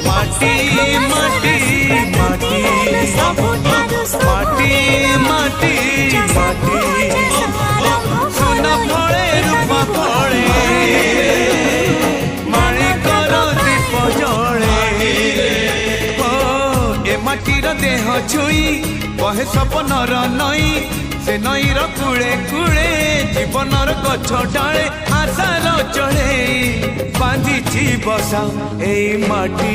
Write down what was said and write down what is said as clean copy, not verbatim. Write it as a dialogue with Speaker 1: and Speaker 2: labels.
Speaker 1: माटी माटी माटी माटी माटी माटी सुना फले रूप फले माणिकर दीप जले ए माटीर देह छुई बहे सपनर नई से नईर कूले कूले जीवनर गछ डाले आशार चढ़े बांधि बसा ए माटी।